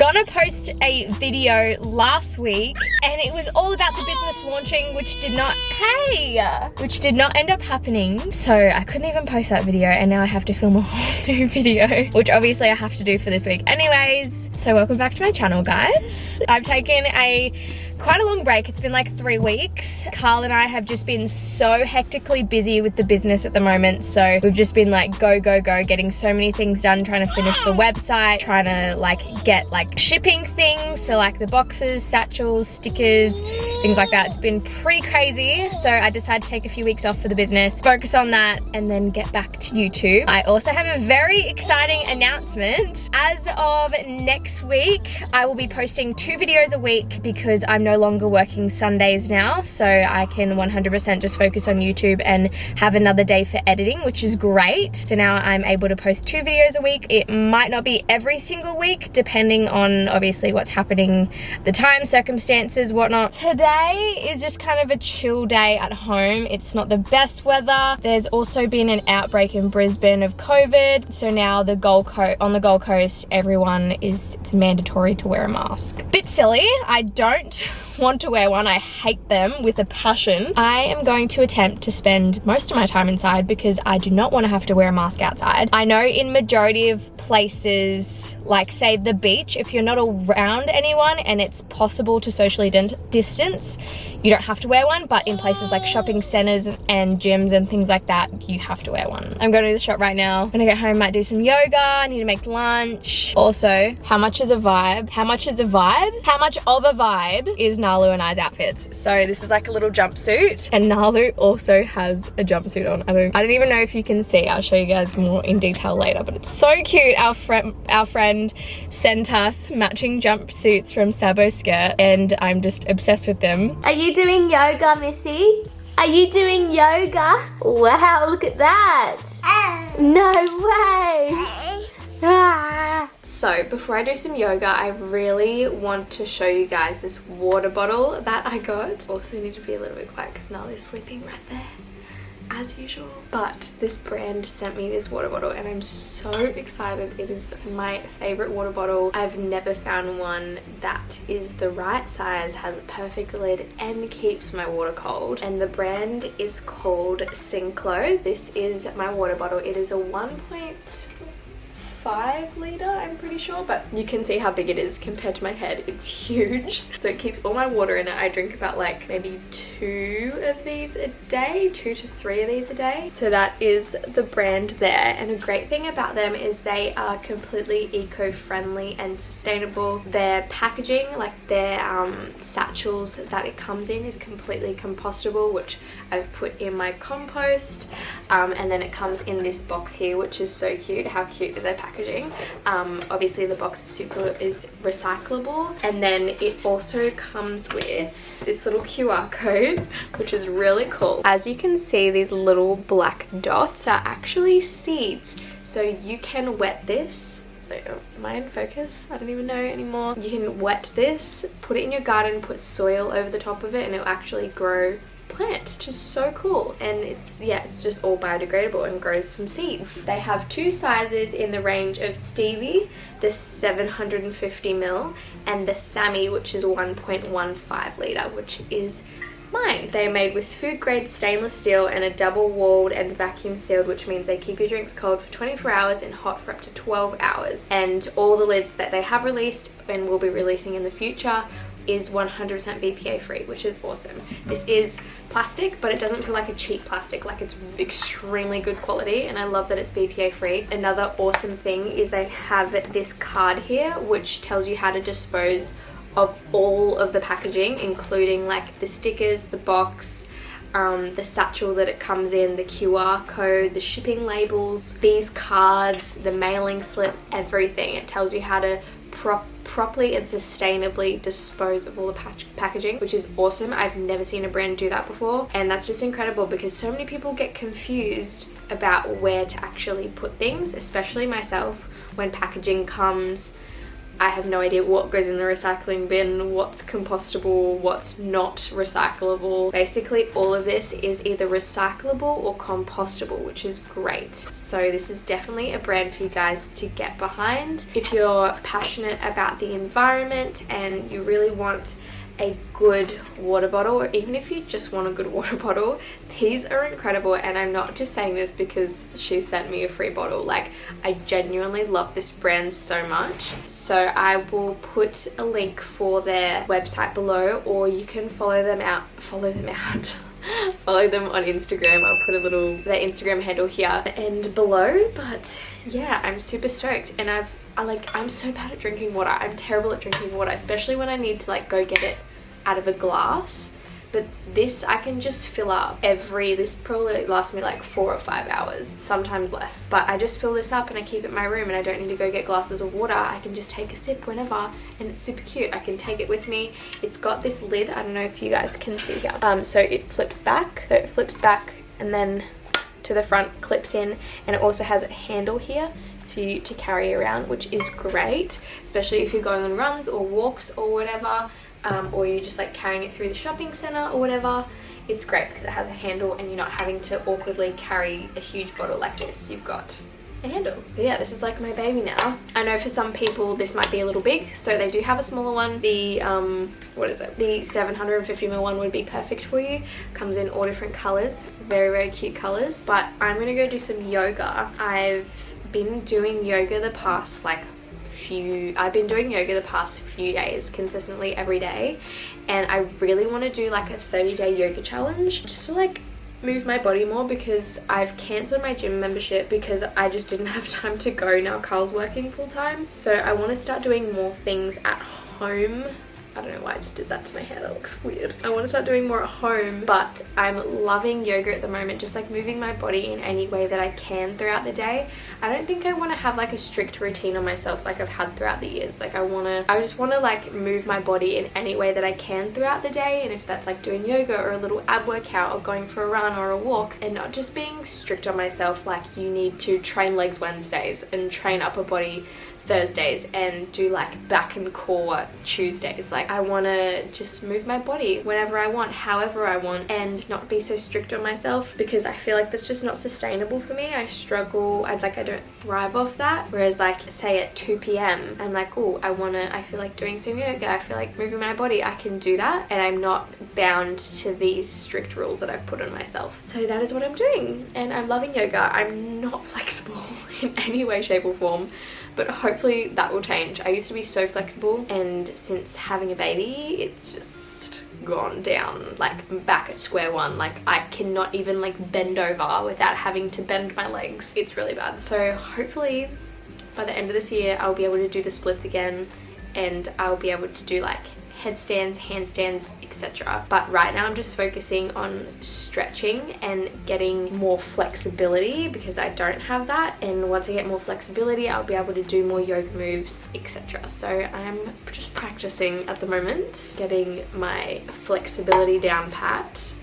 gonna post a video last week and it was all about the business launching, which did not end up happening. So I couldn't even post that video, and now I have to film a whole new video, which obviously I have to do for this week anyways. So welcome back to my channel, guys. I've taken quite a long break. It's been like 3 weeks. Carl and I have just been so hectically busy with the business at the moment. So we've just been like go, getting so many things done, trying to finish the website, trying to like get like shipping things. So like the boxes, satchels, stickers, things like that. It's been pretty crazy. So I decided to take a few weeks off for the business, focus on that, and then get back to YouTube. I also have a very exciting announcement. As of next week, I will be posting 2 videos a week because I'm no longer working Sundays now, so I can 100% just focus on YouTube and have another day for editing, which is great. So now I'm able to post 2 videos a week. It might not be every single week, depending on obviously what's happening, the time, circumstances, whatnot. Today is just kind of a chill day at home. It's not the best weather. There's also been an outbreak in Brisbane of COVID, so now on the Gold Coast, everyone it's mandatory to wear a mask. Bit silly. I don't want to wear one. I hate them with a passion. I am going to attempt to spend most of my time inside because I do not want to have to wear a mask outside. I know in majority of places, like say the beach, if you're not around anyone and it's possible to socially distance, you don't have to wear one, but in places like shopping centers and gyms and things like that, you have to wear one. I'm going to the shop right now. When I get home, might do some yoga. I need to make lunch. Also, how much of a vibe is Nalu and I's outfits? So this is like a little jumpsuit, and Nalu also has a jumpsuit on. I don't even know if you can see. I'll show you guys more in detail later, but it's so cute. Our friend sent us matching jumpsuits from Sabo Skirt, and I'm just obsessed with them. Are you doing yoga, Missy? Are you doing yoga? Wow, look at that. No way. So before I do some yoga, I really want to show you guys this water bottle that I got. Also need to be a little bit quiet because Nalu's sleeping right there as usual. But this brand sent me this water bottle and I'm so excited. It is my favorite water bottle. I've never found one that is the right size, has a perfect lid, and keeps my water cold. And the brand is called Synclo. This is my water bottle. It is a 1.5 litre, I'm pretty sure, but you can see how big it is compared to my head. It's huge. So it keeps all my water in it. I drink about like maybe 2 of these a day, 2 to 3 of these a day. So that is the brand there. And a great thing about them is they are completely eco-friendly and sustainable. Their packaging, like their satchels that it comes in, is completely compostable, which I've put in my compost. And then it comes in this box here, which is so cute. How cute is their packaging? Obviously the box is recyclable, and then it also comes with this little QR code, which is really cool. As you can see, these little black dots are actually seeds, so you can wet this. Am I in focus? I don't even know anymore. You can wet this, put it in your garden, put soil over the top of it, and it'll actually grow plant, which is so cool. And it's just all biodegradable and grows some seeds. They have 2 sizes in the range of Stevie, the 750ml, and the Sammy, which is 1.15 litre, which is mine. They are made with food grade stainless steel and are double walled and vacuum sealed, which means they keep your drinks cold for 24 hours and hot for up to 12 hours. And all the lids that they have released and will be releasing in the future is 100% BPA free, which is awesome. This is plastic, but it doesn't feel like a cheap plastic. Like, it's extremely good quality, and I love that it's BPA free. Another awesome thing is they have this card here which tells you how to dispose of all of the packaging, including like the stickers, the box, the satchel that it comes in, the QR code, the shipping labels, these cards, the mailing slip, everything. It tells you how to properly and sustainably dispose of all the packaging, which is awesome. I've never seen a brand do that before, and that's just incredible because so many people get confused about where to actually put things, especially myself, when packaging comes I have no idea what goes in the recycling bin, what's compostable, what's not recyclable. Basically all of this is either recyclable or compostable, which is great. So this is definitely a brand for you guys to get behind. If you're passionate about the environment and you really want a good water bottle, or even if you just want a good water bottle, these are incredible. And I'm not just saying this because she sent me a free bottle. Like, I genuinely love this brand so much. So I will put a link for their website below, or you can follow them follow them on Instagram. I'll put their Instagram handle here and below. But yeah, I'm super stoked. And I'm so bad at drinking water. I'm terrible at drinking water, especially when I need to like go get it out of a glass. But this I can just fill up this probably lasts me like 4 or 5 hours, sometimes less. But I just fill this up and I keep it in my room, and I don't need to go get glasses of water. I can just take a sip whenever, and it's super cute. I can take it with me. It's got this lid. I don't know if you guys can see here. So it flips back. So it flips back and then to the front, clips in, and it also has a handle here for you to carry around, which is great, especially if you're going on runs or walks or whatever, or you're just like carrying it through the shopping center or whatever. It's great because it has a handle and you're not having to awkwardly carry a huge bottle like this. You've got a handle. But yeah, this is like my baby now. I know for some people this might be a little big, so they do have a smaller one. The the 750ml one would be perfect for you. Comes in all different colors, very, very cute colors. But I'm gonna go do some yoga. I've been doing yoga the past few days consistently every day, and I really want to do like a 30-day yoga challenge just to like move my body more, because I've cancelled my gym membership because I just didn't have time to go. Now Carl's working full time, so I want to start doing more things at home. I don't know why I just did that to my hair, that looks weird. I want to start doing more at home, but I'm loving yoga at the moment, just like moving my body in any way that I can throughout the day. I don't think I want to have like a strict routine on myself like I've had throughout the years. Like I just want to like move my body in any way that I can throughout the day, and if that's like doing yoga or a little ab workout or going for a run or a walk, and not just being strict on myself like you need to train legs Wednesdays and train upper body Thursdays and do like back and core Tuesdays. Like, I want to just move my body whenever I want, however I want, and not be so strict on myself, because I feel like that's just not sustainable for me. I struggle. I don't thrive off that. Whereas like say at 2 p.m. I'm like, oh, I feel like doing some yoga, I feel like moving my body. I can do that, and I'm not bound to these strict rules that I've put on myself. So that is what I'm doing, and I'm loving yoga. I'm not flexible in any way, shape or form, but hopefully that will change. I used to be so flexible, and since having a baby, it's just gone down, like back at square one. Like, I cannot even like bend over without having to bend my legs. It's really bad. So hopefully by the end of this year, I'll be able to do the splits again, and I'll be able to do like headstands, handstands, etc. But right now I'm just focusing on stretching and getting more flexibility, because I don't have that, and once I get more flexibility I'll be able to do more yoga moves, etc. So I'm just practicing at the moment, getting my flexibility down pat.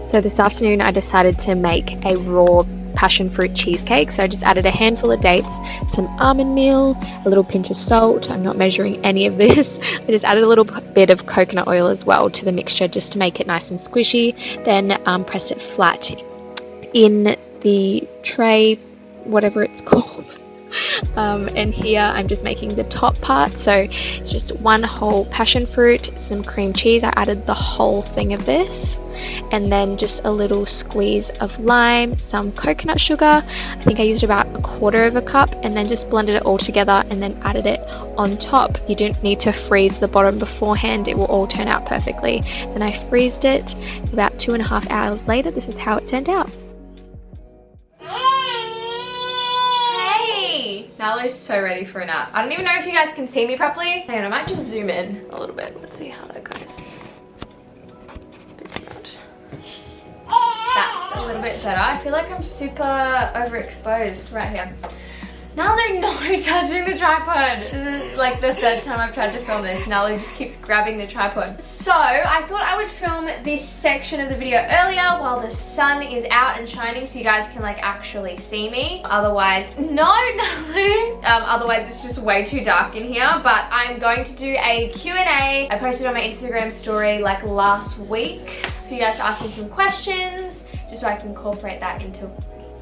So this afternoon I decided to make a raw passion fruit cheesecake. So I just added a handful of dates, some almond meal, a little pinch of salt. I'm not measuring any of this. I just added a little bit of coconut oil as well to the mixture, just to make it nice and squishy. Then pressed it flat in the tray, whatever it's called. And here I'm just making the top part, so it's just one whole passion fruit, some cream cheese. I added the whole thing of this, and then just a little squeeze of lime, some coconut sugar. I think I used about 1/4 cup, and then just blended it all together and then added it on top. You don't need to freeze the bottom beforehand, it will all turn out perfectly. Then I freezed it. About 2.5 hours later, this is how it turned out. Nalu's so ready for a nap. I don't even know if you guys can see me properly. Hang on, I might just zoom in a little bit. Let's see how that goes. Bit too much. That's a little bit better. I feel like I'm super overexposed right here. Nalu, no touching the tripod. This is like the 3rd time I've tried to film this. Nalu just keeps grabbing the tripod. So I thought I would film this section of the video earlier while the sun is out and shining so you guys can like actually see me. Otherwise, no, Nalu. Otherwise it's just way too dark in here. But I'm going to do a Q&A. I posted on my Instagram story like last week for you guys to ask me some questions, just so I can incorporate that into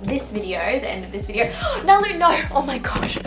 this video, the end of this video. Nalu, no! Oh my gosh.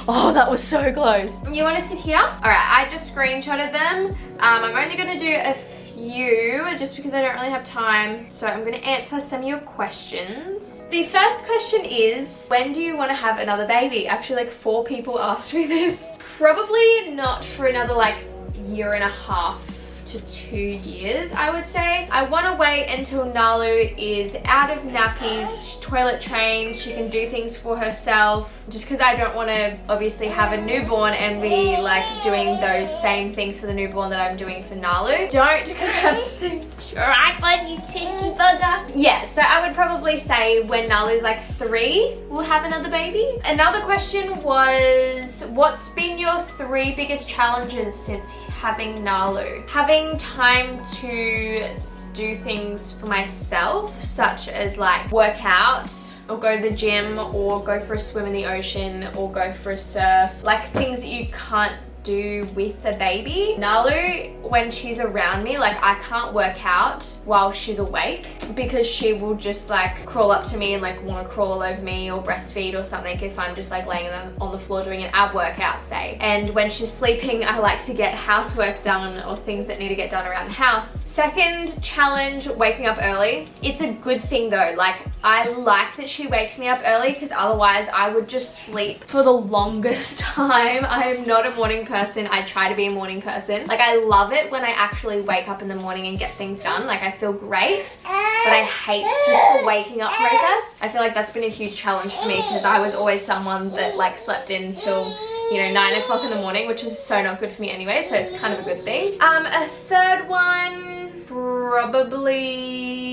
Oh, that was so close. You want to sit here? Alright, I just screenshotted them. I'm only going to do a few just because I don't really have time. So I'm going to answer some of your questions. The first question is, when do you want to have another baby? Actually, like 4 people asked me this. Probably not for another like 1.5 to 2 years, I would say. I want to wait until Nalu is out of nappies, she's toilet trained, she can do things for herself, just because I don't want to obviously have a newborn and be like doing those same things for the newborn that I'm doing for Nalu. Don't grab the tripod, you cheeky bugger. Yeah, so I would probably say when Nalu's like 3, we'll have another baby. Another question was, what's been your 3 biggest challenges since having Nalu? Having time to do things for myself, such as like work out or go to the gym or go for a swim in the ocean or go for a surf, like things that you can't do with a baby. Nalu, when she's around me, like I can't work out while she's awake because she will just like crawl up to me and like want to crawl all over me or breastfeed or something if I'm just like laying on the floor doing an ab workout, say. And when she's sleeping, I like to get housework done or things that need to get done around the house. Second challenge, waking up early. It's a good thing though. Like I like that she wakes me up early because otherwise I would just sleep for the longest time. I am not a morning person. I try to be a morning person. Like I love it when I actually wake up in the morning and get things done. Like I feel great, but I hate just the waking up process. I feel like that's been a huge challenge for me because I was always someone that like slept in till, you know, 9 o'clock in the morning, which is so not good for me anyway, so it's kind of a good thing. A third one, probably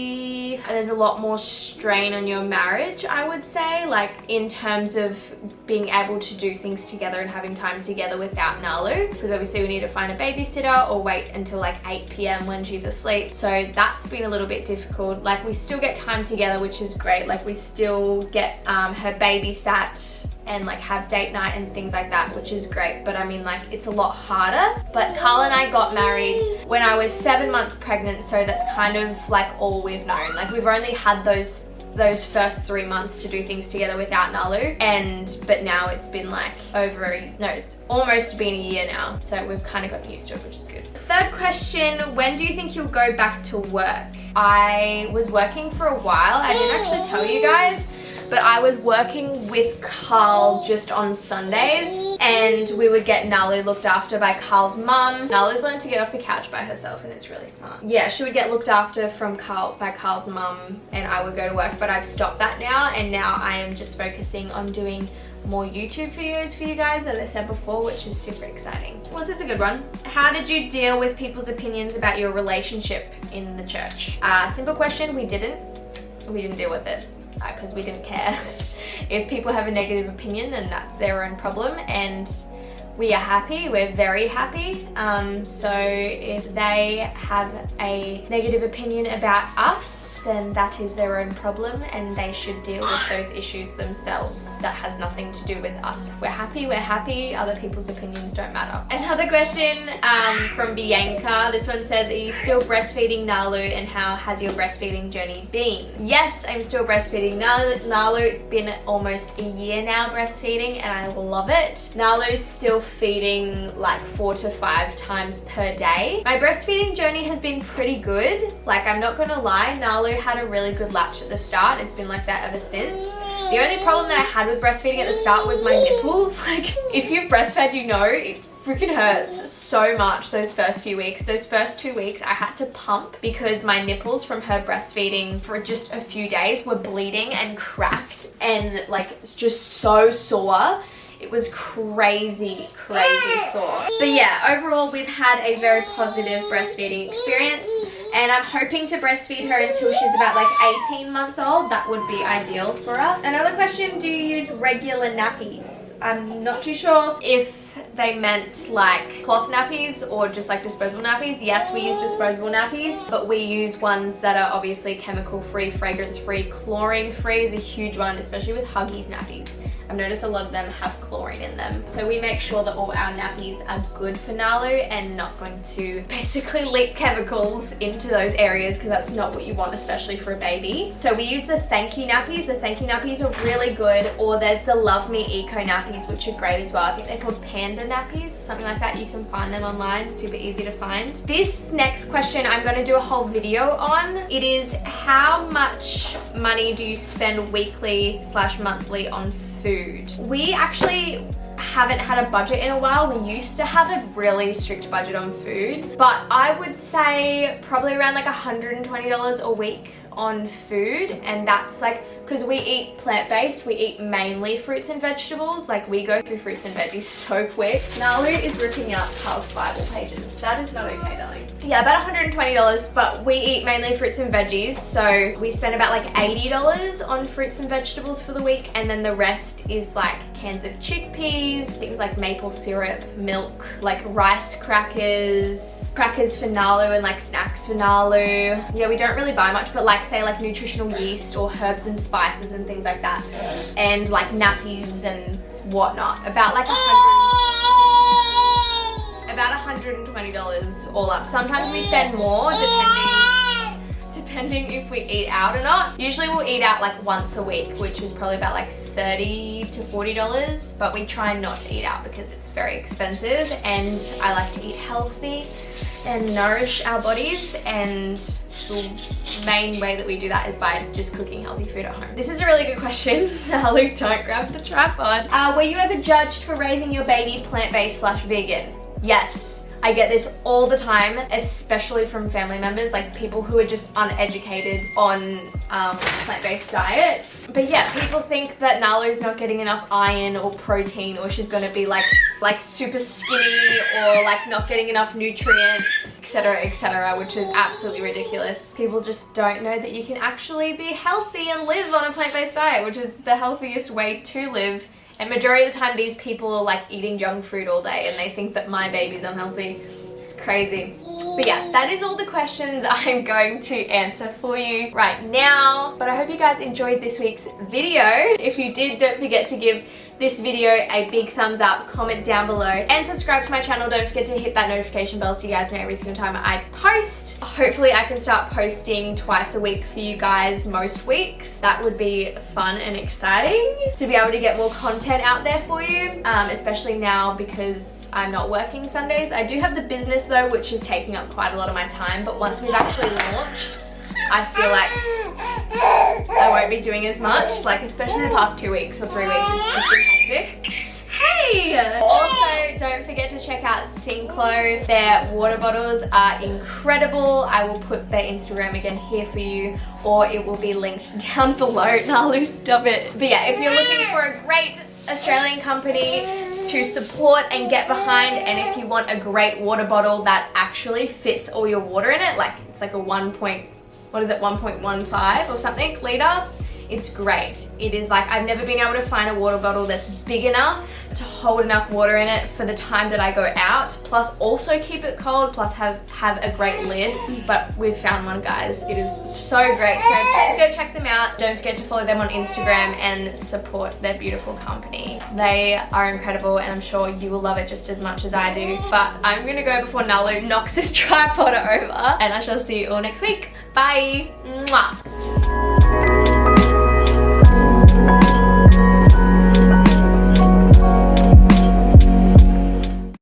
there's a lot more strain on your marriage, I would say, like in terms of being able to do things together and having time together without Nalu, because obviously we need to find a babysitter or wait until like 8 p.m. when she's asleep. So that's been a little bit difficult. Like we still get time together, which is great. Like we still get her babysat and like have date night and things like that, which is great. But I mean, like it's a lot harder. But Carl and I got married when I was 7 months pregnant, so that's kind of like all we've known. Like we've only had those first 3 months to do things together without Nalu, but now it's been like it's almost been a year now, so we've kind of gotten used to it, which is good. Third question, when do you think you'll go back to work? I was working for a while. I didn't actually tell you guys, but I was working with Carl just on Sundays, and we would get Nalu looked after by Carl's mum. Nalu's learned to get off the couch by herself, and it's really smart. Yeah, she would get looked after by Carl's mum, and I would go to work, but I've stopped that now, and now I am just focusing on doing more YouTube videos for you guys, as I said before, which is super exciting. Well, this is a good one. How did you deal with people's opinions about your relationship in the church? Simple question, we didn't deal with it. Because we didn't care. If people have a negative opinion, then that's their own problem, and we are happy, we're very happy. So if they have a negative opinion about us, then that is their own problem and they should deal with those issues themselves. That has nothing to do with us. If we're happy, we're happy. Other people's opinions don't matter. Another question from Bianca. This one says, are you still breastfeeding Nalu, and how has your breastfeeding journey been? Yes, I'm still breastfeeding Nalu. It's been almost a year now breastfeeding and I love it. Nalu is still feeding like 4 to 5 times per day. My breastfeeding journey has been pretty good. Like, I'm not gonna lie, Nalu had a really good latch at the start. It's been like that ever since. The only problem that I had with breastfeeding at the start was my nipples. Like, if you've breastfed, you know, it freaking hurts so much those first few weeks. Those first 2 weeks I had to pump because my nipples from her breastfeeding for just a few days were bleeding and cracked and like just so sore. It was crazy sore. But yeah, overall we've had a very positive breastfeeding experience, and I'm hoping to breastfeed her until she's about like 18 months old. That would be ideal for us. Another question, do you use regular nappies? I'm not too sure if they meant like cloth nappies or just like disposable nappies. Yes, we use disposable nappies, but we use ones that are obviously chemical free, fragrance free. Chlorine free is a huge one, especially with Huggies nappies. I've noticed a lot of them have chlorine in them. So we make sure that all our nappies are good for Nalu and not going to basically leak chemicals into those areas, because that's not what you want, especially for a baby. So we use the Thank You nappies. The Thank You nappies are really good, or there's the Love Me Eco nappies, which are great as well. I think they're called Panda nappies or something like that. You can find them online, super easy to find. This next question I'm going to do a whole video on. It is, how much money do you spend weekly / monthly on food? We actually haven't had a budget in a while. We used to have a really strict budget on food, but I would say probably around like $120 a week on food. And that's like, because we eat plant-based, we eat mainly fruits and vegetables. Like, we go through fruits and veggies so quick. Nalu is ripping out Carl's Bible pages. That is not okay, darling. Yeah, about $120, but we eat mainly fruits and veggies, so we spend about like $80 on fruits and vegetables for the week, and then the rest is like cans of chickpeas, things like maple syrup, milk, like rice crackers, crackers for Nalu, and like snacks for Nalu. Yeah, we don't really buy much, but like say like nutritional yeast or herbs and spices and things like that, and like nappies and whatnot. About like $120 all up. Sometimes we spend more depending if we eat out or not. Usually we'll eat out like once a week, which is probably about like $30 to $40, but we try not to eat out because it's very expensive, and I like to eat healthy and nourish our bodies, and the main way that we do that is by just cooking healthy food at home. This is a really good question. Luke, don't grab the tripod. Were you ever judged for raising your baby plant-based / vegan? Yes. I get this all the time, especially from family members, like people who are just uneducated on plant-based diet. But yeah, people think that Nalu's not getting enough iron or protein, or she's gonna be like super skinny, or like not getting enough nutrients, etc., which is absolutely ridiculous. People just don't know that you can actually be healthy and live on a plant-based diet, which is the healthiest way to live. And majority of the time these people are like eating junk food all day and they think that my baby's unhealthy. It's crazy. But yeah, that is all the questions I'm going to answer for you right now. But I hope you guys enjoyed this week's video. If you did, don't forget to give this video a big thumbs up, comment down below, and subscribe to my channel. Don't forget to hit that notification bell so you guys know every single time I post. Hopefully I can start posting twice a week for you guys most weeks. That would be fun and exciting to be able to get more content out there for you, especially now because I'm not working Sundays. I do have the business though, which is taking up quite a lot of my time, but once we've actually launched, I feel like I won't be doing as much, like especially the past 2 weeks or 3 weeks, it's just been hectic. Hey! Also, don't forget to check out Synclo. Their water bottles are incredible. I will put their Instagram again here for you, or it will be linked down below. Nalu, stop it. But yeah, if you're looking for a great Australian company to support and get behind, and if you want a great water bottle that actually fits all your water in it, like it's like a 1.15 or something litre. It's great. It is like, I've never been able to find a water bottle that's big enough to hold enough water in it for the time that I go out, plus also keep it cold, plus have a great lid. But we've found one, guys. It is so great. So please go check them out. Don't forget to follow them on Instagram and support their beautiful company. They are incredible, and I'm sure you will love it just as much as I do. But I'm gonna go before Nalu knocks this tripod over, and I shall see you all next week. Bye. Mwah.